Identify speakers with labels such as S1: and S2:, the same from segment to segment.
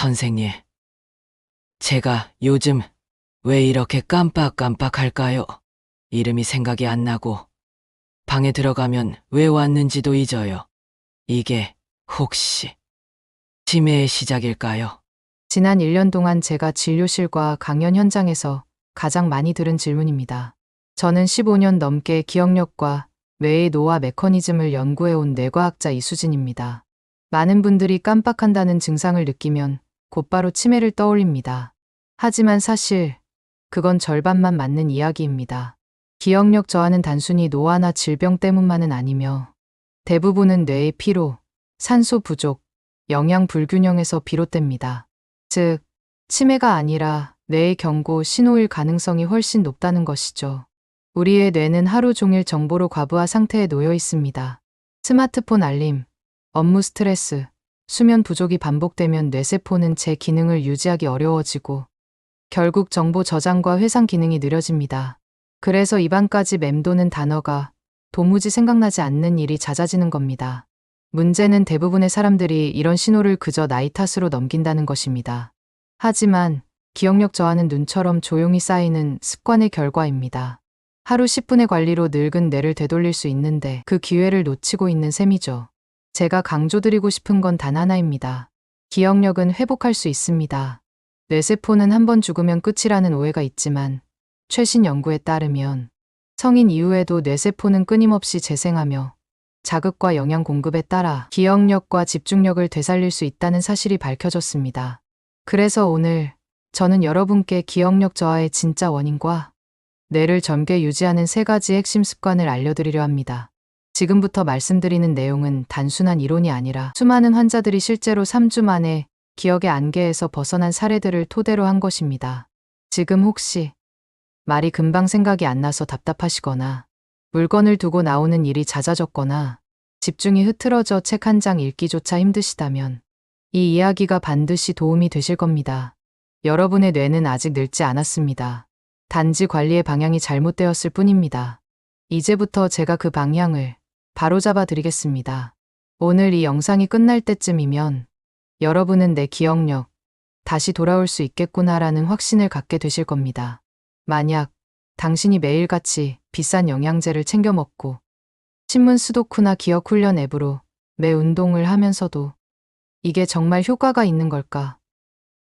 S1: 선생님, 제가 요즘 왜 이렇게 깜빡깜빡할까요? 이름이 생각이 안 나고 방에 들어가면 왜 왔는지도 잊어요. 이게 혹시 치매의 시작일까요?
S2: 지난 1년 동안 제가 진료실과 강연 현장에서 가장 많이 들은 질문입니다. 저는 15년 넘게 기억력과 뇌의 노화 메커니즘을 연구해온 뇌과학자 이수진입니다. 많은 분들이 깜빡한다는 증상을 느끼면 곧바로 치매를 떠올립니다. 하지만 사실 그건 절반만 맞는 이야기입니다. 기억력 저하는 단순히 노화나 질병 때문만은 아니며 대부분은 뇌의 피로, 산소 부족, 영양 불균형에서 비롯됩니다. 즉, 치매가 아니라 뇌의 경고 신호일 가능성이 훨씬 높다는 것이죠. 우리의 뇌는 하루 종일 정보로 과부하 상태에 놓여 있습니다. 스마트폰 알림, 업무 스트레스, 수면 부족이 반복되면 뇌세포는 제 기능을 유지하기 어려워지고 결국 정보 저장과 회상 기능이 느려집니다. 그래서 입안까지 맴도는 단어가 도무지 생각나지 않는 일이 잦아지는 겁니다. 문제는 대부분의 사람들이 이런 신호를 그저 나이 탓으로 넘긴다는 것입니다. 하지만 기억력 저하는 눈처럼 조용히 쌓이는 습관의 결과입니다. 하루 10분의 관리로 늙은 뇌를 되돌릴 수 있는데 그 기회를 놓치고 있는 셈이죠. 제가 강조드리고 싶은 건 단 하나입니다. 기억력은 회복할 수 있습니다. 뇌세포는 한 번 죽으면 끝이라는 오해가 있지만 최신 연구에 따르면 성인 이후에도 뇌세포는 끊임없이 재생하며 자극과 영양 공급에 따라 기억력과 집중력을 되살릴 수 있다는 사실이 밝혀졌습니다. 그래서 오늘 저는 여러분께 기억력 저하의 진짜 원인과 뇌를 젊게 유지하는 3가지 핵심 습관을 알려드리려 합니다. 지금부터 말씀드리는 내용은 단순한 이론이 아니라 수많은 환자들이 실제로 3주 만에 기억의 안개에서 벗어난 사례들을 토대로 한 것입니다. 지금 혹시 말이 금방 생각이 안 나서 답답하시거나 물건을 두고 나오는 일이 잦아졌거나 집중이 흐트러져 책 한 장 읽기조차 힘드시다면 이 이야기가 반드시 도움이 되실 겁니다. 여러분의 뇌는 아직 늙지 않았습니다. 단지 관리의 방향이 잘못되었을 뿐입니다. 이제부터 제가 그 방향을 바로잡아 드리겠습니다. 오늘 이 영상이 끝날 때쯤이면 여러분은 내 기억력 다시 돌아올 수 있겠구나라는 확신을 갖게 되실 겁니다. 만약 당신이 매일같이 비싼 영양제를 챙겨 먹고 신문 수도쿠나 기억 훈련 앱으로 매 운동을 하면서도 이게 정말 효과가 있는 걸까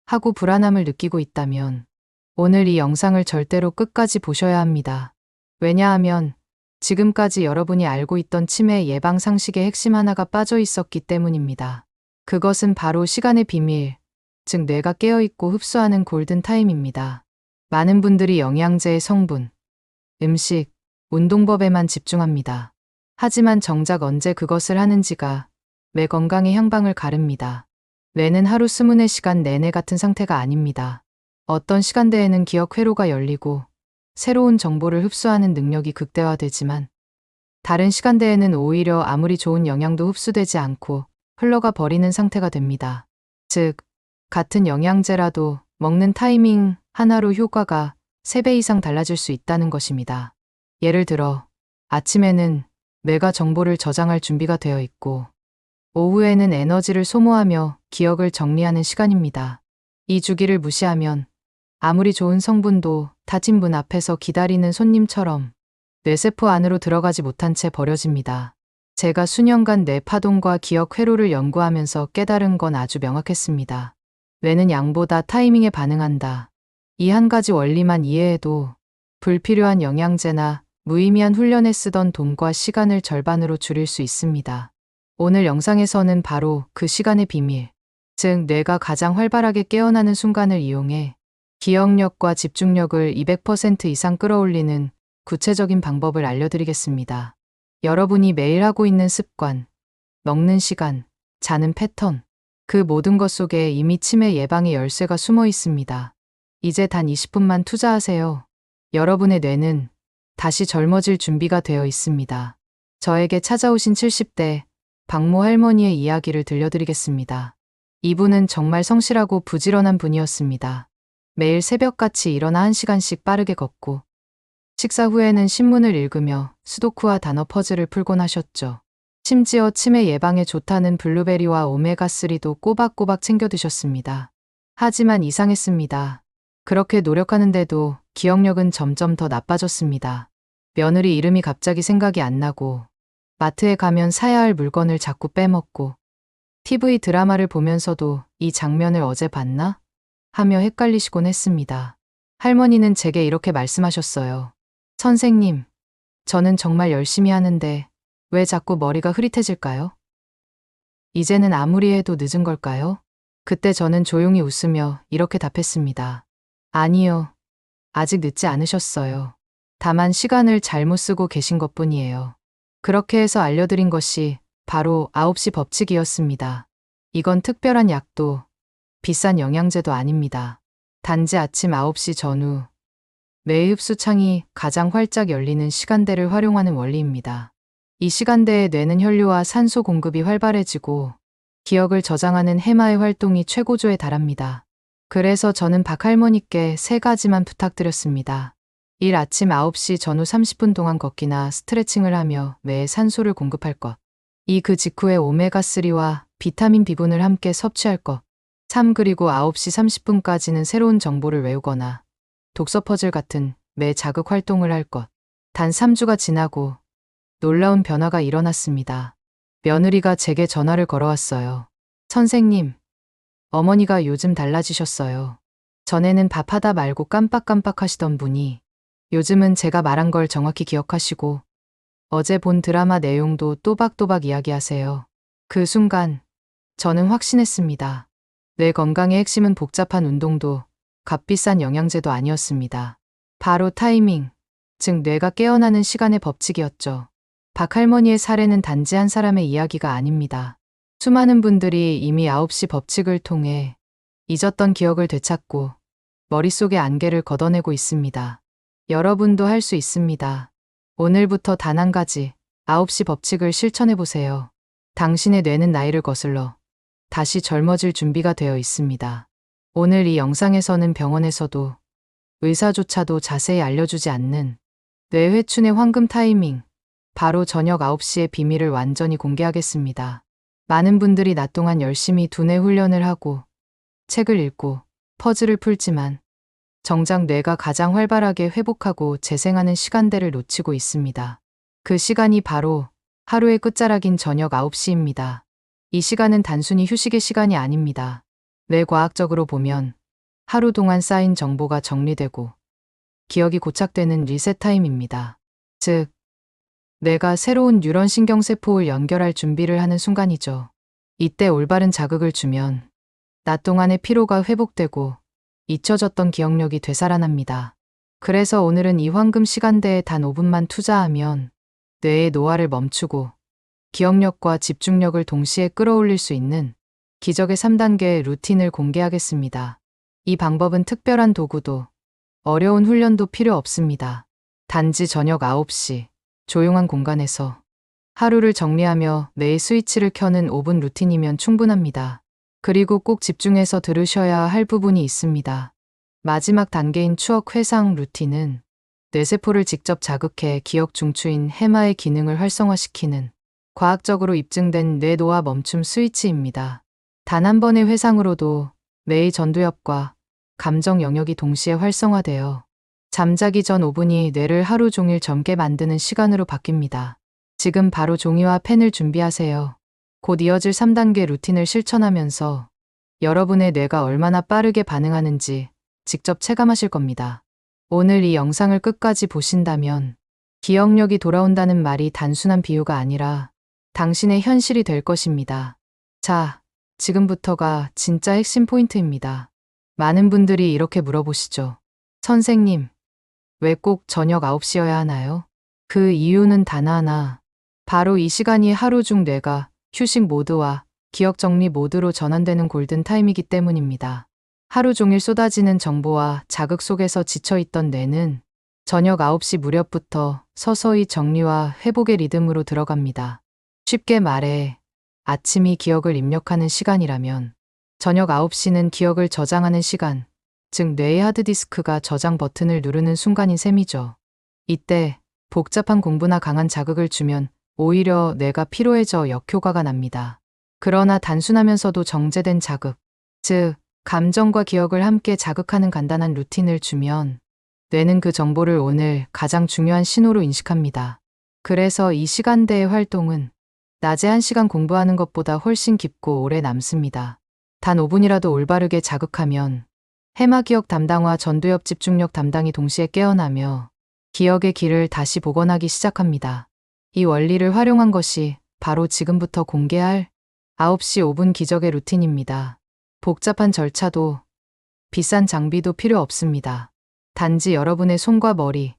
S2: 하고 불안함을 느끼고 있다면 오늘 이 영상을 절대로 끝까지 보셔야 합니다. 왜냐하면 지금까지 여러분이 알고 있던 치매 예방 상식의 핵심 하나가 빠져 있었기 때문입니다. 그것은 바로 시간의 비밀, 즉 뇌가 깨어있고 흡수하는 골든타임입니다. 많은 분들이 영양제의 성분, 음식, 운동법에만 집중합니다. 하지만 정작 언제 그것을 하는지가 뇌 건강의 향방을 가릅니다. 뇌는 하루 24시간 내내 같은 상태가 아닙니다. 어떤 시간대에는 기억 회로가 열리고 새로운 정보를 흡수하는 능력이 극대화되지만 다른 시간대에는 오히려 아무리 좋은 영양도 흡수되지 않고 흘러가 버리는 상태가 됩니다. 즉, 같은 영양제라도 먹는 타이밍 하나로 효과가 3배 이상 달라질 수 있다는 것입니다. 예를 들어, 아침에는 뇌가 정보를 저장할 준비가 되어 있고, 오후에는 에너지를 소모하며 기억을 정리하는 시간입니다. 이 주기를 무시하면 아무리 좋은 성분도 닫힌 문 앞에서 기다리는 손님처럼 뇌세포 안으로 들어가지 못한 채 버려집니다. 제가 수년간 뇌 파동과 기억 회로를 연구하면서 깨달은 건 아주 명확했습니다. 뇌는 양보다 타이밍에 반응한다. 이 한 가지 원리만 이해해도 불필요한 영양제나 무의미한 훈련에 쓰던 돈과 시간을 절반으로 줄일 수 있습니다. 오늘 영상에서는 바로 그 시간의 비밀, 즉 뇌가 가장 활발하게 깨어나는 순간을 이용해 기억력과 집중력을 200% 이상 끌어올리는 구체적인 방법을 알려드리겠습니다. 여러분이 매일 하고 있는 습관, 먹는 시간, 자는 패턴, 그 모든 것 속에 이미 치매 예방의 열쇠가 숨어 있습니다. 이제 단 20분만 투자하세요. 여러분의 뇌는 다시 젊어질 준비가 되어 있습니다. 저에게 찾아오신 70대 박모 할머니의 이야기를 들려드리겠습니다. 이분은 정말 성실하고 부지런한 분이었습니다. 매일 새벽같이 일어나 1시간씩 빠르게 걷고 식사 후에는 신문을 읽으며 수도쿠와 단어 퍼즐을 풀곤 하셨죠. 심지어 치매 예방에 좋다는 블루베리와 오메가3도 꼬박꼬박 챙겨 드셨습니다. 하지만 이상했습니다. 그렇게 노력하는데도 기억력은 점점 더 나빠졌습니다. 며느리 이름이 갑자기 생각이 안 나고, 마트에 가면 사야 할 물건을 자꾸 빼먹고, TV 드라마를 보면서도 이 장면을 어제 봤나? 하며 헷갈리시곤 했습니다. 할머니는 제게 이렇게 말씀하셨어요. 선생님, 저는 정말 열심히 하는데 왜 자꾸 머리가 흐릿해질까요? 이제는 아무리 해도 늦은 걸까요? 그때 저는 조용히 웃으며 이렇게 답했습니다. 아니요. 아직 늦지 않으셨어요. 다만 시간을 잘못 쓰고 계신 것뿐이에요. 그렇게 해서 알려드린 것이 바로 9시 법칙이었습니다. 이건 특별한 약도 비싼 영양제도 아닙니다. 단지 아침 9시 전후 뇌의 흡수창이 가장 활짝 열리는 시간대를 활용하는 원리입니다. 이 시간대에 뇌는 혈류와 산소 공급이 활발해지고 기억을 저장하는 해마의 활동이 최고조에 달합니다. 그래서 저는 박할머니께 3가지만 부탁드렸습니다. 1. 아침 9시 전후 30분 동안 걷기나 스트레칭을 하며 뇌에 산소를 공급할 것. 2. 그 직후에 오메가3와 비타민 B군을 함께 섭취할 것. 3. 그리고 9시 30분까지는 새로운 정보를 외우거나 독서 퍼즐 같은 뇌 자극 활동을 할 것. 단 3주가 지나고 놀라운 변화가 일어났습니다. 며느리가 제게 전화를 걸어왔어요. 선생님, 어머니가 요즘 달라지셨어요. 전에는 밥하다 말고 깜빡깜빡 하시던 분이 요즘은 제가 말한 걸 정확히 기억하시고 어제 본 드라마 내용도 또박또박 이야기하세요. 그 순간 저는 확신했습니다. 뇌 건강의 핵심은 복잡한 운동도 값비싼 영양제도 아니었습니다. 바로 타이밍, 즉 뇌가 깨어나는 시간의 법칙이었죠. 박할머니의 사례는 단지 한 사람의 이야기가 아닙니다. 수많은 분들이 이미 9시 법칙을 통해 잊었던 기억을 되찾고 머릿속의 안개를 걷어내고 있습니다. 여러분도 할 수 있습니다. 오늘부터 단 한 가지 9시 법칙을 실천해 보세요. 당신의 뇌는 나이를 거슬러 다시 젊어질 준비가 되어 있습니다. 오늘 이 영상에서는 병원에서도 의사조차도 자세히 알려주지 않는 뇌 회춘의 황금 타이밍, 바로 저녁 9시의 비밀을 완전히 공개하겠습니다. 많은 분들이 낮 동안 열심히 두뇌 훈련을 하고 책을 읽고 퍼즐을 풀지만 정작 뇌가 가장 활발하게 회복하고 재생하는 시간대를 놓치고 있습니다. 그 시간이 바로 하루의 끝자락인 저녁 9시입니다. 이 시간은 단순히 휴식의 시간이 아닙니다. 뇌과학적으로 보면 하루 동안 쌓인 정보가 정리되고 기억이 고착되는 리셋 타임입니다. 즉, 뇌가 새로운 뉴런 신경세포를 연결할 준비를 하는 순간이죠. 이때 올바른 자극을 주면 낮 동안의 피로가 회복되고 잊혀졌던 기억력이 되살아납니다. 그래서 오늘은 이 황금 시간대에 단 5분만 투자하면 뇌의 노화를 멈추고 기억력과 집중력을 동시에 끌어올릴 수 있는 기적의 3단계 루틴을 공개하겠습니다. 이 방법은 특별한 도구도 어려운 훈련도 필요 없습니다. 단지 저녁 9시 조용한 공간에서 하루를 정리하며 뇌의 스위치를 켜는 5분 루틴이면 충분합니다. 그리고 꼭 집중해서 들으셔야 할 부분이 있습니다. 마지막 단계인 추억 회상 루틴은 뇌세포를 직접 자극해 기억 중추인 해마의 기능을 활성화시키는 과학적으로 입증된 뇌 노화 멈춤 스위치입니다. 단 한 번의 회상으로도 뇌의 전두엽과 감정 영역이 동시에 활성화되어 잠자기 전 5분이 뇌를 하루 종일 젊게 만드는 시간으로 바뀝니다. 지금 바로 종이와 펜을 준비하세요. 곧 이어질 3단계 루틴을 실천하면서 여러분의 뇌가 얼마나 빠르게 반응하는지 직접 체감하실 겁니다. 오늘 이 영상을 끝까지 보신다면 기억력이 돌아온다는 말이 단순한 비유가 아니라 당신의 현실이 될 것입니다. 자, 지금부터가 진짜 핵심 포인트입니다. 많은 분들이 이렇게 물어보시죠. 선생님, 왜 꼭 저녁 9시여야 하나요? 그 이유는 단 하나. 바로 이 시간이 하루 중 뇌가 휴식 모드와 기억 정리 모드로 전환되는 골든 타임이기 때문입니다. 하루 종일 쏟아지는 정보와 자극 속에서 지쳐있던 뇌는 저녁 9시 무렵부터 서서히 정리와 회복의 리듬으로 들어갑니다. 쉽게 말해 아침이 기억을 입력하는 시간이라면 저녁 9시는 기억을 저장하는 시간, 즉 뇌의 하드디스크가 저장 버튼을 누르는 순간인 셈이죠. 이때 복잡한 공부나 강한 자극을 주면 오히려 뇌가 피로해져 역효과가 납니다. 그러나 단순하면서도 정제된 자극, 즉 감정과 기억을 함께 자극하는 간단한 루틴을 주면 뇌는 그 정보를 오늘 가장 중요한 신호로 인식합니다. 그래서 이 시간대의 활동은 낮에 1시간 공부하는 것보다 훨씬 깊고 오래 남습니다. 단 5분이라도 올바르게 자극하면 해마기억 담당과 전두엽 집중력 담당이 동시에 깨어나며 기억의 길을 다시 복원하기 시작합니다. 이 원리를 활용한 것이 바로 지금부터 공개할 9시 5분 기적의 루틴입니다. 복잡한 절차도 비싼 장비도 필요 없습니다. 단지 여러분의 손과 머리,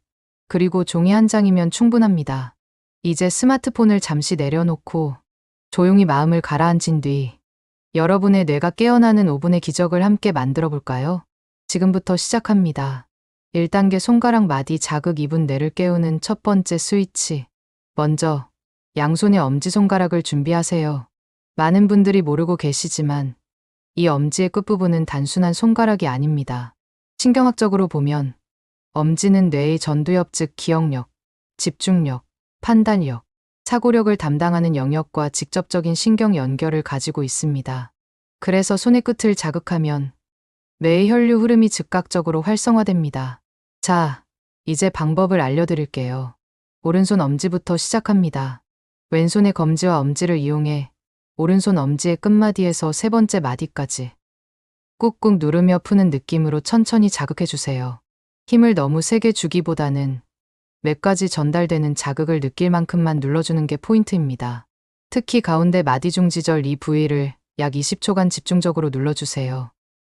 S2: 그리고 종이 한 장이면 충분합니다. 이제 스마트폰을 잠시 내려놓고 조용히 마음을 가라앉힌 뒤 여러분의 뇌가 깨어나는 5분의 기적을 함께 만들어 볼까요? 지금부터 시작합니다. 1단계 손가락 마디 자극 2분 뇌를 깨우는 첫 번째 스위치. 먼저 양손의 엄지손가락을 준비하세요. 많은 분들이 모르고 계시지만 이 엄지의 끝부분은 단순한 손가락이 아닙니다. 신경학적으로 보면 엄지는 뇌의 전두엽 즉 기억력, 집중력, 판단력, 사고력을 담당하는 영역과 직접적인 신경 연결을 가지고 있습니다. 그래서 손의 끝을 자극하면 뇌의 혈류 흐름이 즉각적으로 활성화됩니다. 자, 이제 방법을 알려드릴게요. 오른손 엄지부터 시작합니다. 왼손의 검지와 엄지를 이용해 오른손 엄지의 끝마디에서 세 번째 마디까지 꾹꾹 누르며 푸는 느낌으로 천천히 자극해주세요. 힘을 너무 세게 주기보다는 몇 가지 전달되는 자극을 느낄 만큼만 눌러주는 게 포인트입니다. 특히 가운데 마디 중지절 이 부위를 약 20초간 집중적으로 눌러주세요.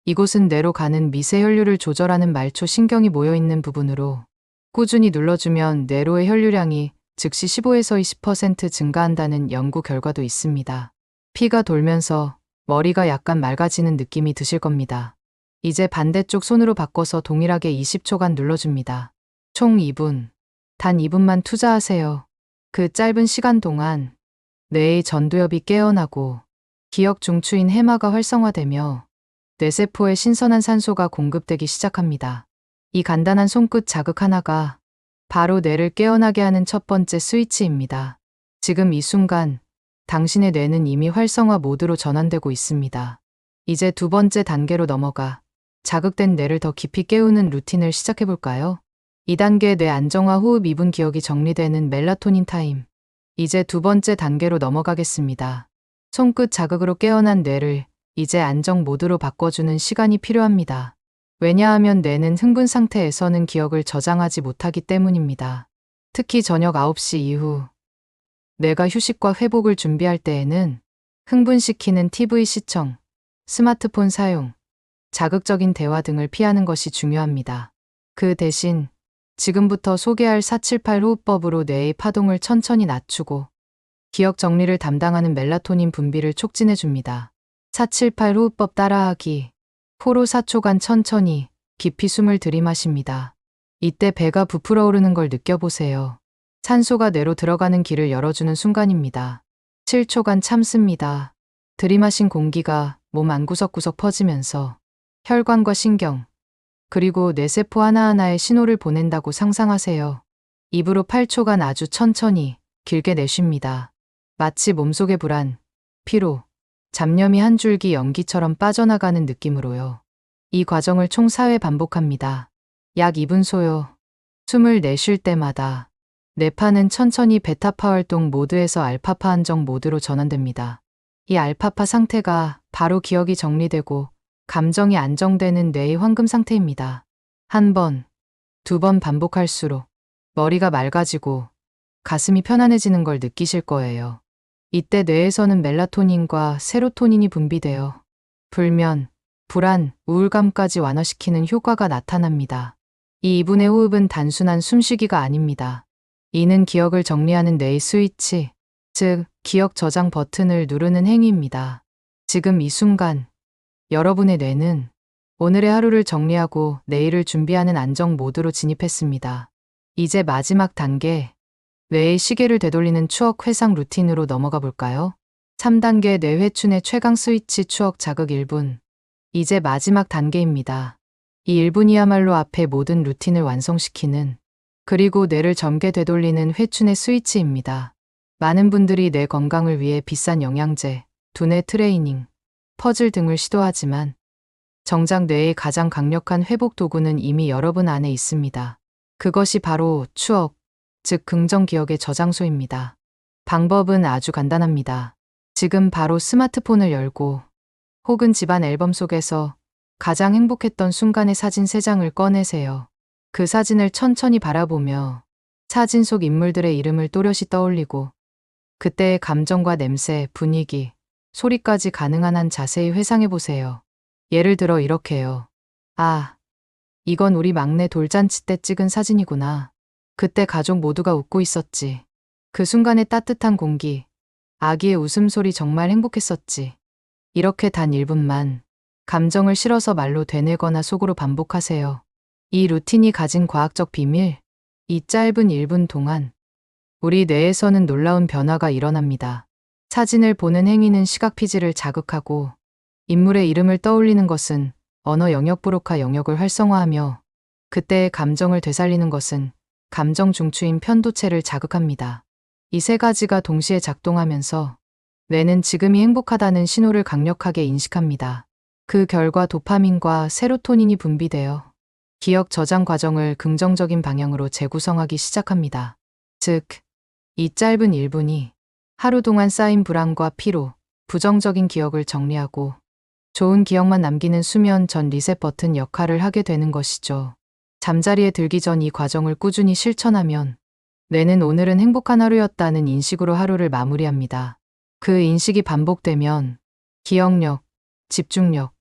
S2: 이곳은 뇌로 가는 미세 혈류를 조절하는 말초 신경이 모여있는 부분으로 꾸준히 눌러주면 뇌로의 혈류량이 즉시 15에서 20% 증가한다는 연구 결과도 있습니다. 피가 돌면서 머리가 약간 맑아지는 느낌이 드실 겁니다. 이제 반대쪽 손으로 바꿔서 동일하게 20초간 눌러줍니다. 총 2분. 단 2분만 투자하세요. 그 짧은 시간 동안 뇌의 전두엽이 깨어나고 기억 중추인 해마가 활성화되며 뇌세포에 신선한 산소가 공급되기 시작합니다. 이 간단한 손끝 자극 하나가 바로 뇌를 깨어나게 하는 첫 번째 스위치입니다. 지금 이 순간 당신의 뇌는 이미 활성화 모드로 전환되고 있습니다. 이제 두 번째 단계로 넘어가 자극된 뇌를 더 깊이 깨우는 루틴을 시작해볼까요? 2단계 뇌 안정화 호흡 2분 기억이 정리되는 멜라토닌 타임. 이제 두 번째 단계로 넘어가겠습니다. 손끝 자극으로 깨어난 뇌를 이제 안정 모드로 바꿔주는 시간이 필요합니다. 왜냐하면 뇌는 흥분 상태에서는 기억을 저장하지 못하기 때문입니다. 특히 저녁 9시 이후 뇌가 휴식과 회복을 준비할 때에는 흥분시키는 TV 시청, 스마트폰 사용, 자극적인 대화 등을 피하는 것이 중요합니다. 그 대신 지금부터 소개할 478 호흡법으로 뇌의 파동을 천천히 낮추고 기억 정리를 담당하는 멜라토닌 분비를 촉진해 줍니다. 478 호흡법 따라하기. 코로 4초간 천천히 깊이 숨을 들이마십니다. 이때 배가 부풀어 오르는 걸 느껴보세요. 산소가 뇌로 들어가는 길을 열어주는 순간입니다. 7초간 참습니다. 들이마신 공기가 몸 안구석구석 퍼지면서 혈관과 신경, 그리고 뇌세포 하나하나에 신호를 보낸다고 상상하세요. 입으로 8초간 아주 천천히 길게 내쉽니다. 마치 몸속의 불안, 피로, 잡념이 한 줄기 연기처럼 빠져나가는 느낌으로요. 이 과정을 총 4회 반복합니다. 약 2분 소요. 숨을 내쉴 때마다 뇌파는 천천히 베타파 활동 모드에서 알파파 안정 모드로 전환됩니다. 이 알파파 상태가 바로 기억이 정리되고 감정이 안정되는 뇌의 황금 상태입니다. 한 번, 두 번 반복할수록 머리가 맑아지고 가슴이 편안해지는 걸 느끼실 거예요. 이때 뇌에서는 멜라토닌과 세로토닌이 분비되어 불면, 불안, 우울감까지 완화시키는 효과가 나타납니다. 이 2분의 호흡은 단순한 숨쉬기가 아닙니다. 이는 기억을 정리하는 뇌의 스위치, 즉 기억 저장 버튼을 누르는 행위입니다. 지금 이 순간 여러분의 뇌는 오늘의 하루를 정리하고 내일을 준비하는 안정 모드로 진입했습니다. 이제 마지막 단계, 뇌의 시계를 되돌리는 추억 회상 루틴으로 넘어가 볼까요? 3단계 뇌 회춘의 최강 스위치 추억 자극 1분. 이제 마지막 단계입니다. 이 1분이야말로 앞의 모든 루틴을 완성시키는, 그리고 뇌를 젊게 되돌리는 회춘의 스위치입니다. 많은 분들이 뇌 건강을 위해 비싼 영양제, 두뇌 트레이닝, 퍼즐 등을 시도하지만 정작 뇌의 가장 강력한 회복 도구는 이미 여러분 안에 있습니다. 그것이 바로 추억, 즉 긍정 기억의 저장소입니다. 방법은 아주 간단합니다. 지금 바로 스마트폰을 열고 혹은 집안 앨범 속에서 가장 행복했던 순간의 사진 3장을 꺼내세요. 그 사진을 천천히 바라보며 사진 속 인물들의 이름을 또렷이 떠올리고 그때의 감정과 냄새, 분위기, 소리까지 가능한 한 자세히 회상해 보세요. 예를 들어 이렇게요. 아, 이건 우리 막내 돌잔치 때 찍은 사진이구나. 그때 가족 모두가 웃고 있었지. 그 순간의 따뜻한 공기, 아기의 웃음소리 정말 행복했었지. 이렇게 단 1분만 감정을 실어서 말로 되뇌거나 속으로 반복하세요. 이 루틴이 가진 과학적 비밀, 이 짧은 1분 동안 우리 뇌에서는 놀라운 변화가 일어납니다. 사진을 보는 행위는 시각 피지를 자극하고 인물의 이름을 떠올리는 것은 언어 영역 브로카 영역을 활성화하며 그때의 감정을 되살리는 것은 감정 중추인 편도체를 자극합니다. 이 3가지가 동시에 작동하면서 뇌는 지금이 행복하다는 신호를 강력하게 인식합니다. 그 결과 도파민과 세로토닌이 분비되어 기억 저장 과정을 긍정적인 방향으로 재구성하기 시작합니다. 즉, 이 짧은 1분이 하루 동안 쌓인 불안과 피로, 부정적인 기억을 정리하고 좋은 기억만 남기는 수면 전 리셋 버튼 역할을 하게 되는 것이죠. 잠자리에 들기 전 이 과정을 꾸준히 실천하면 뇌는 오늘은 행복한 하루였다는 인식으로 하루를 마무리합니다. 그 인식이 반복되면 기억력, 집중력,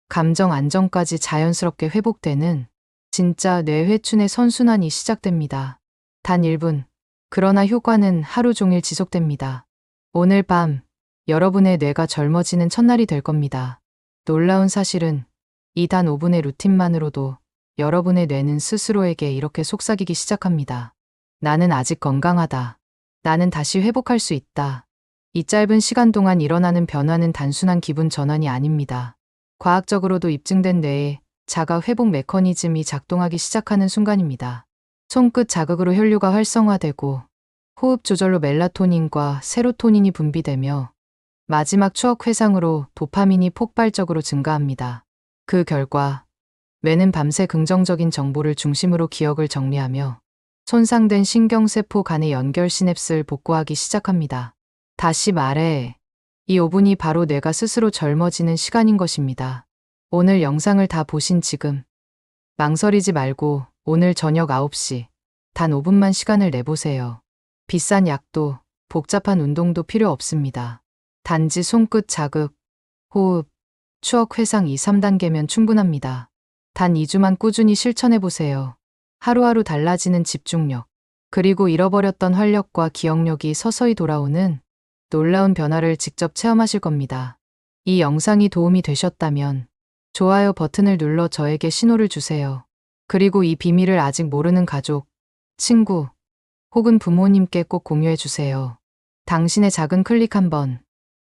S2: 감정 안정까지 자연스럽게 회복되는 진짜 뇌회춘의 선순환이 시작됩니다. 단 1분. 그러나 효과는 하루 종일 지속됩니다. 오늘 밤 여러분의 뇌가 젊어지는 첫날이 될 겁니다. 놀라운 사실은 이 단 5분의 루틴만으로도 여러분의 뇌는 스스로에게 이렇게 속삭이기 시작합니다. 나는 아직 건강하다. 나는 다시 회복할 수 있다. 이 짧은 시간 동안 일어나는 변화는 단순한 기분 전환이 아닙니다. 과학적으로도 입증된 뇌의 자가 회복 메커니즘이 작동하기 시작하는 순간입니다. 손끝 자극으로 혈류가 활성화되고 호흡 조절로 멜라토닌과 세로토닌이 분비되며 마지막 추억 회상으로 도파민이 폭발적으로 증가합니다. 그 결과 뇌는 밤새 긍정적인 정보를 중심으로 기억을 정리하며 손상된 신경세포 간의 연결 시냅스를 복구하기 시작합니다. 다시 말해, 이 5분이 바로 뇌가 스스로 젊어지는 시간인 것입니다. 오늘 영상을 다 보신 지금 망설이지 말고 오늘 저녁 9시 단 5분만 시간을 내보세요. 비싼 약도 복잡한 운동도 필요 없습니다. 단지 손끝 자극, 호흡, 추억 회상 2, 3단계면 충분합니다. 단 2주만 꾸준히 실천해보세요. 하루하루 달라지는 집중력, 그리고 잃어버렸던 활력과 기억력이 서서히 돌아오는 놀라운 변화를 직접 체험하실 겁니다. 이 영상이 도움이 되셨다면 좋아요 버튼을 눌러 저에게 신호를 주세요. 그리고 이 비밀을 아직 모르는 가족, 친구, 혹은 부모님께 꼭 공유해 주세요. 당신의 작은 클릭 한 번,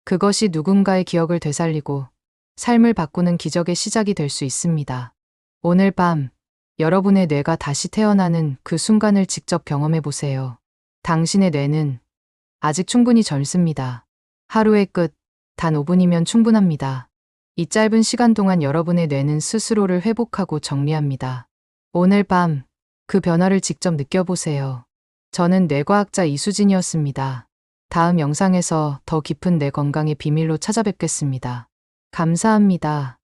S2: 그것이 누군가의 기억을 되살리고 삶을 바꾸는 기적의 시작이 될 수 있습니다. 오늘 밤 여러분의 뇌가 다시 태어나는 그 순간을 직접 경험해 보세요. 당신의 뇌는 아직 충분히 젊습니다. 하루의 끝, 단 5분이면 충분합니다. 이 짧은 시간 동안 여러분의 뇌는 스스로를 회복하고 정리합니다. 오늘 밤 그 변화를 직접 느껴보세요. 저는 뇌과학자 이수진이었습니다. 다음 영상에서 더 깊은 뇌 건강의 비밀로 찾아뵙겠습니다. 감사합니다.